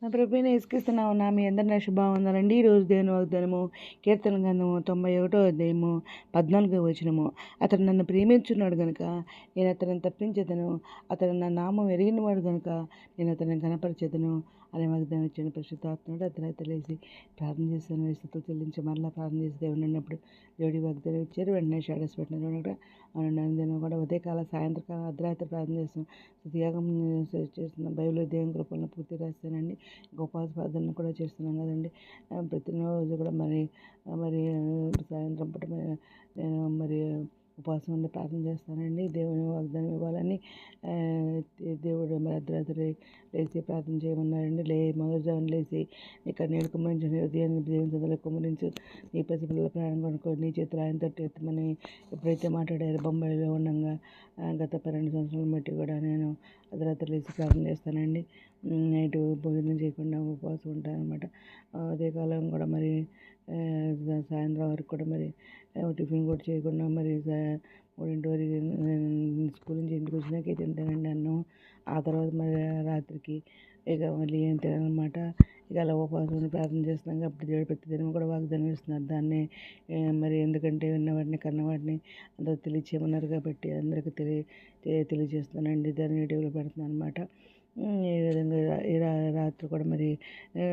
నా ప్రభువైన యేసుక్రీస్తు నామమున మీ అందరిని శుభవందనాలండి. ఈరోజు దేవుని వాగ్దానము కీర్తన గ్రంథము 91వ అధ్యాయము 14వ వచనము. అతడు నన్ను ప్రేమించున్నాడు గనుక నేను అతనిని తప్పించేదను, అతడు నా నామం ఎరిగినవాడు గనుక నేను అతనిని కనపరిచేదను అనే వాగ్దానం ఇచ్చిన పరిశుద్ధాత్ముడు అర్ధరాత్రి లేచి ప్రార్థన చేశాను. స్థుతులు చెల్లించి మరలా ప్రార్థన చేసి దేవుడు అన్నప్పుడు దేవుడి వాగ్దానం ఇచ్చారు. వెంటనే షాడోస్ పెట్టిన కూడా నేను కూడా ఉదయకాల సాయంత్రకాలం అర్ధరాత్రి ప్రార్థన చేస్తాను. స్థుతియాగం చేస్తున్నాను. బైబిల్ దేవుని కృపలను పూర్తి రాస్తానండి. ఉపవాస ప్రార్థనలు కూడా చేస్తున్నాం కదండి. ప్రతిరోజు కూడా మరి సాయంత్రం పూట నేను ఉపవాసం ఉండి ప్రార్థన చేస్తానండి. దేవుని వాగ్దానం ఇవ్వాలని దేవుడు మరి అర్ధరాత్రి లేచి ప్రార్థన చేయమన్నారండి. మొదటిజామున లేచి ఇక్కడ నీళ్ళు కుమ్మరించు, ఉదయాన్ని దేవుని సందులో కుమ్మరించు, నీ పసిపిల్లల ప్రాణం కొనుక్కో, నీ చేతులు ఆయన తట్టు ఎత్తమని ఎప్పుడైతే మాట్లాడారో బొంబాయిలో ఉండగా గత 12 సంవత్సరాల బట్టి కూడా నేను అర్ధరాత్రి లేచి ప్రార్థన చేస్తానండి. నైట్ భోజనం చేయకుండా ఉపవాసం ఉంటాను అనమాట. ఉదయకాలం కూడా సాయంత్రం వరకు కూడా టిఫిన్ కూడా చేయకుండా 3 వరకు స్కూల్ నుంచి ఇంటికి వచ్చినాకే తింటానండి అన్నం. ఆ తర్వాత రాత్రికి ఇక మళ్ళీ ఏం తినాలన్నమాట. ఇక అలా ఉపవాసం ప్రార్థన చేస్తున్నాం కాబట్టి దేవుడు ప్రతి దినం కూడా వాగ్దానం ఇస్తున్నారు. దాన్ని ఎందుకంటే విన్నవాటిని కన్నవాటిని అందరూ తెలియచేయమన్నారు కాబట్టి అందరికీ తెలియజేస్తున్నానండి. దాన్ని వీడియోలో పెడుతున్నాను అనమాట. ఈ విధంగా రాత్రి కూడా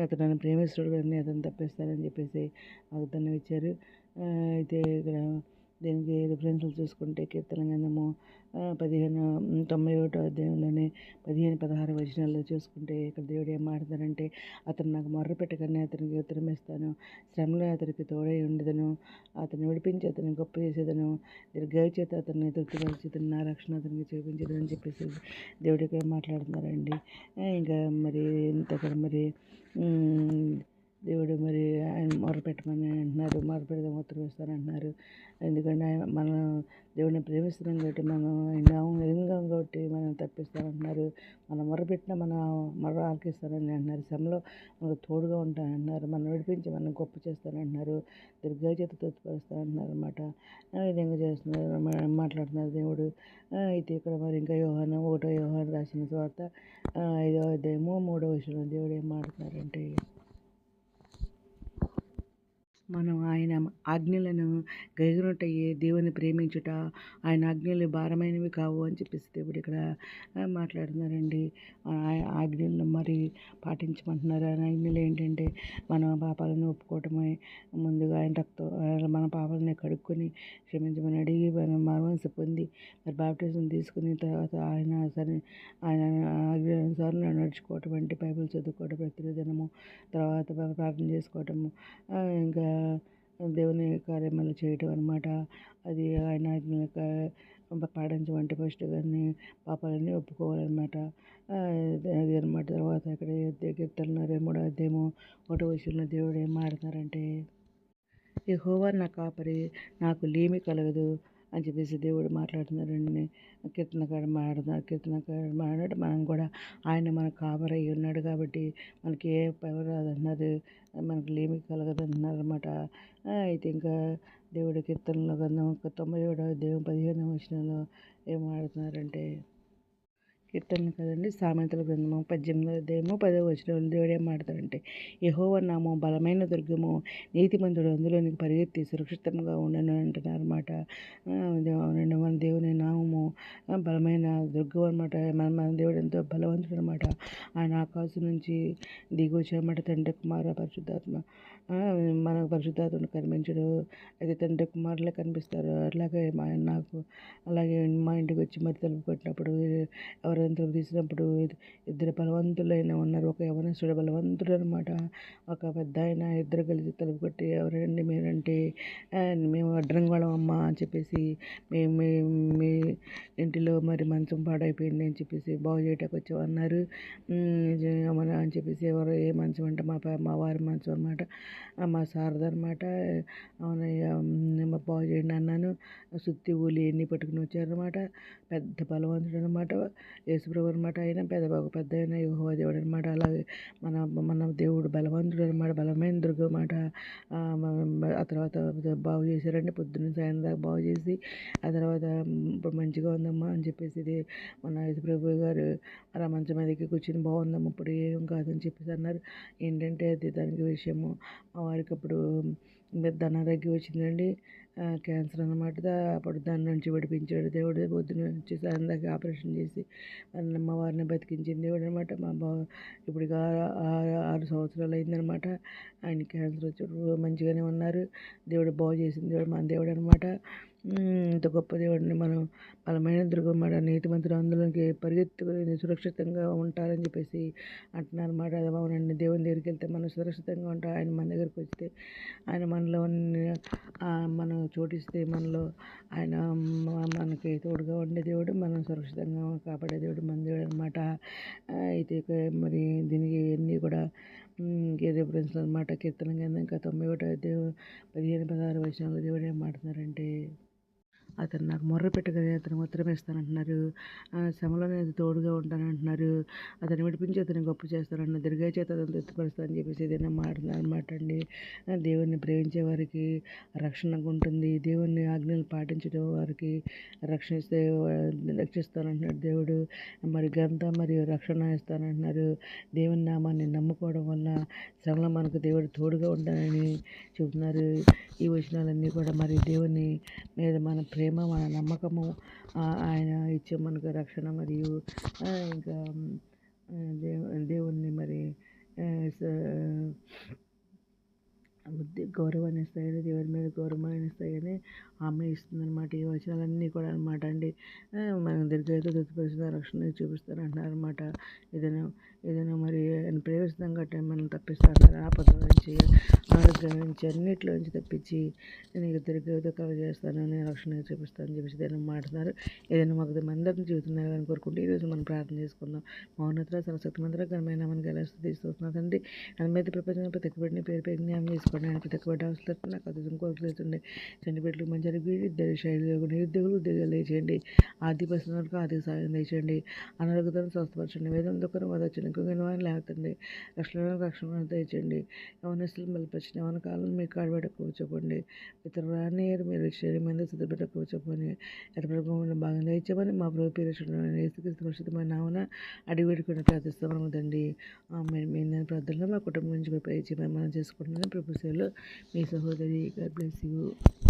అతను నన్ను ప్రేమిస్తుడు అని అతను తప్పిస్తానని చెప్పేసి వాగ్దానం ఇచ్చారు. అయితే ఇక్కడ దీనికి రిఫరెన్స్లు చూసుకుంటే కీర్తన గ్రంథము 91వ అధ్యాయంలోనే 15-16 వచనాల్లో చూసుకుంటే ఇక్కడ దేవుడు ఏం మాట్లాడతారంటే, అతను నాకు మొర్ర పెట్టగానే అతనికి ఉత్తరం ఇస్తాను, శ్రమలో అతనికి తోడై ఉండేదను, అతను విడిపించి అతన్ని గొప్ప చేసేదను, దీర్ఘాయు చేత అతన్ని తృప్తిపరిచేదను, నా రక్షణ అతనికి చూపించదు అని చెప్పేసి దేవుడు ఇక్కడ మాట్లాడుతున్నారండి. ఇంకా ఇంతక్కడ దేవుడు ఆయన మొరపెట్టమని అంటున్నారు. మొరపెడదాం ఉత్తరం ఇస్తానంటున్నారు. ఎందుకంటే మనం దేవుడిని ప్రేమిస్తున్నాం కాబట్టి మనం నామం ఎరిగాం కాబట్టి మనం తప్పిస్తానంటున్నారు. మనం మొరపెట్టినా మన మొర ఆలకిస్తానని అంటున్నారు. శ్రమలో మనకు తోడుగా ఉంటానంటున్నారు. మనం విడిపించి మనం గొప్ప చేస్తానంటున్నారు. దీర్ఘాయు చేత తృప్తిపరుస్తానంటున్నారు అనమాట. ఆ విధంగా మాట్లాడుతున్నారు దేవుడు. అయితే ఇక్కడ ఇంకా ఒకటో యోహాను రాసిన సువార్త 5వ అధ్యాయము 3వ వచనంలో దేవుడు ఏం మాట్లాడుతున్నారంటే, మనం ఆయన ఆజ్ఞలను గైకొనుటయే దేవుని ప్రేమించుట, ఆయన ఆజ్ఞలు భారమైనవి కావు అని చెప్పేసి దేవుడు ఇక్కడ మాట్లాడుతున్నారండి. ఆజ్ఞలను పాటించమంటున్నారు. ఆయన ఆజ్ఞలు ఏంటంటే మన పాపాలను ఒప్పుకోవటమే, ముందుగా ఆయన మన పాపాలను కడుక్కొని క్షమించమని అడిగి మనసు పొంది బాప్టిజం తీసుకుని తర్వాత ఆయన ఆజ్ఞానుసారం నడుచుకోవటం అంటే బైబిల్ చదువుకోవటం ప్రతిదినము, తర్వాత ప్రార్థన చేసుకోవటము, ఇంకా దేవుని కార్యములు చేయటం అనమాట. అది ఆయన పాటించమంటే ఫస్ట్ కానీ పాపాలన్నీ ఒప్పుకోవాలన్నమాట. అది అనమాట. తర్వాత అక్కడ కీర్తన 23వ అధ్యాయము 1వ వచనంలో దేవుడు ఏం మాట్లాడుతున్నారంటే, యెహోవా నా కాపరి, నాకు లేమి కలగదు అని చెప్పేసి దేవుడు మాట్లాడుతున్నారండి. కీర్తనకారుడు మాట్లాడినట్టు మనం కూడా ఆయన మన కాపరి అయి ఉన్నాడు కాబట్టి మనకి ఏ పవర్ రాదంటున్నారు, మనకు లేమి కలగదు అంటున్నారు అనమాట. అయితే ఇంకా దేవుడి కీర్తనలో గ్రంథం 97వ అధ్యాయం 15వ వచనంలో ఏం మాట్లాడుతున్నారంటే, కీర్తనలు కదండి, సామెతల గ్రంథము 18వ అధ్యాయము 10వ వచనంలో దేవుడు ఏం మాట్లాడతారంటే, యెహోవా నామము బలమైన దుర్గము, నీతిమంతుడు అందులోనికి పరిగెత్తి సురక్షితంగా ఉండను అంటున్నారు అనమాట. మన దేవుని నామము బలమైన దుర్గం అనమాట. మన దేవుడు ఎంతో బలవంతుడు అనమాట. ఆయన ఆకాశం నుంచి దిగి వచ్చారన్నమాట. తండ్రి కుమార పరిశుద్ధాత్మ, మనకు పరిశుద్ధాత్మను కనిపించడు, అయితే తండ్రి కుమారులే కనిపిస్తారు. అలాగే మా ఇంటికి వచ్చి తలుపు కొట్టినప్పుడు, ఎవరైనా తలుపు తీసినప్పుడు ఇద్దరు బలవంతులైన ఉన్నారు. ఒక యవనస్తుడు బలవంతుడు అనమాట. ఒక పెద్ద ఆయన, ఇద్దరు కలిసి తలుపు కొట్టి, ఎవరండి మీరంటే, మేము అడ్రంగళం అమ్మ అని చెప్పేసి, మీ ఇంటిలో మంచం పాడైపోయింది అని చెప్పేసి బాగు చేయటానికి వచ్చామన్నారు అని చెప్పేసి, ఎవరు ఏ మంచం అంటే మా వారి మంచం అనమాట, మా సారథి అనమాట. అవునయ్యా బాగు చేయండి అన్నాను. సుత్తి ఊలి ఎన్ని పట్టుకుని వచ్చారనమాట. పెద్ద బలవంతుడు అనమాట యేసుప్రభు అనమాట. ఆయన పెద్ద ఆయన యెహోవా దేవుడు అనమాట. అలాగే మన దేవుడు బలవంతుడు అనమాట, బలమైన దుర్గం అనమాట. ఆ తర్వాత బాగు చేశారండి. పొద్దున్న సాయంత్రం దాకా బాగు చేసి, ఆ తర్వాత ఇప్పుడు మంచిగా ఉందమ్మా అని చెప్పేసి మన యేసుప్రభు గారు అలా మంచం మీదకి కూర్చొని, బాగుందమ్మా ఇప్పుడు ఏం కాదు కాదని చెప్పేసి అన్నారు. ఏంటంటే అది దానికి విషయము వారికి అప్పుడు అనారోగ్యం వచ్చిందండి. క్యాన్సర్ అన్నమాట. అప్పుడు దాని నుంచి విడిపించాడు దేవుడు. పొద్దున నుంచి సాయం దాకా ఆపరేషన్ చేసి మా వారిని బతికించిన దేవుడు అనమాట. ఇప్పుడు 6 సంవత్సరాలు అయిందనమాట. ఆయన క్యాన్సర్ వచ్చి మంచిగానే ఉన్నారు. దేవుడు బాగు చేసిన దేవుడు మన దేవుడు అనమాట. ఇంత గొప్ప దేవుడిని మనం బలమైన దుర్గమ్మ నీతిమంతులు అందులోకి పరిగెత్తుకుని సురక్షితంగా ఉంటారని చెప్పేసి అంటున్నారు అన్నమాట. అది అవునండి. దేవుని దగ్గరికి వెళ్తే మనం సురక్షితంగా ఉంటాం. ఆయన మన దగ్గరికి వస్తే ఆయన మనలో మనం చోటిస్తే మనలో ఆయన మనకి తోడుగా ఉండే దేవుడు, మనం సురక్షితంగా కాపాడే దేవుడు మన దేవుడు అనమాట. అయితే మరి దీనికి అన్నీ కూడా రిఫరెన్స్ అనమాట. కీర్తన గ్రంథం ఇంకా 91 15-16 వచనాలు దేవుడు ఏం మాట్లాడుతున్నారంటే, అతను నాకు మొర్ర పెట్టగానే అతను ఉత్తరం ఇస్తానంటున్నారు. శ్రమలో నేను తోడుగా ఉంటానంటున్నారు. అతను విడిపించి అతను గొప్ప చేస్తానన్న దీర్ఘ చేత అతను తృప్తిపరుస్తానని చెప్పేసి ఏదైనా మాట్లాడనమాట అండి. దేవుణ్ణి ప్రేమించే వారికి రక్షణ ఉంటుంది. దేవుని ఆజ్ఞలు పాటించడం వారికి రక్షిస్తానంటున్నాడు దేవుడు. మరి గంత మరియు రక్షణ ఇస్తానంటున్నారు. దేవుని నామాన్ని నమ్ముకోవడం వల్ల శ్రమలో మనకు దేవుడు తోడుగా ఉంటానని చెబుతున్నారు. ఈ వచనాలన్నీ కూడా మరి దేవుని మీద మన ప్రేమ, మన నమ్మకము, ఆయన ఇచ్చే మనకు రక్షణ మరియు ఇంకా దేవుణ్ణి మరి గౌరవాన్ని ఇస్తాయని, దేవుని మీద గౌరవాన్ని ఇస్తాయని హామీ ఇస్తుందన్నమాట. ఈ వచనాలన్నీ కూడా అనమాట అండి. మనం దీర్ఘాయుత తృప్తిపరిచిన రక్షణ చూపిస్తానంటున్నారు అనమాట. ఏదైనా మరి ప్రేమిస్తాం గట్రా మనం తప్పిస్తాను ఆపదల నుంచి, ఆరోగ్యం నుంచి, అన్నింటిలో నుంచి తప్పించి నీకు దీర్ఘాయుత కలుగజేస్తాను, నేను రక్షణ చూపిస్తాను అని చెప్పేసి ఏదైనా మాట్లాడుతున్నారు. ఏదైనా మాకు అందరిని చెబుతున్నారు అని కోరుకుంటే ఈరోజు మనం ప్రార్థన చేసుకుందాం. మౌనత సరస్వతి మంత్ర ఘనమైన మనకి ఎలా స్థితిస్తున్నాదండి. అందుమైతే ప్రపంచంలో ప్రతి ఒక్కరిని పేరు పేరు జ్ఞానం చేసుకోండి. ఆయన ప్రతి ఒక్క అవసరం నాకు అది కోరుకుంటుండే చండిపెట్లు మంచి ఇద్దరు శైలిలో నిరుద్యోగులు ఉద్యోగాలు లేచేయండి. ఆర్థిక పరిస్థితుల వరకు ఆర్థిక సాయం లేచేయండి. అనారోగ్యతను స్వస్థపరచండి. వేదం దుఃఖం వదొచ్చండి. ఇంకొక వారిని లేకపోతుంది. రక్షణ తెచ్చండి. యవనస్తులు బలపరిచిన యవన కాలం మీ కాడబెట్టకు చెప్పండి. ఇతర రాని మీరు శరీరం మీద సిద్ధపెట్టకు చెప్పని ఎర్రపడకుండా భాగం తెచ్చమని మా ప్రభు పేరు సురక్షితమైన నామన అడిగి పెట్టుకుని ప్రార్థిస్తామండి. మేము ప్రార్థనలో మా కుటుంబం నుంచి పైచి మనం చేసుకుంటున్నాను. ప్రభు సేవలో మీ సహోదరి. God bless you.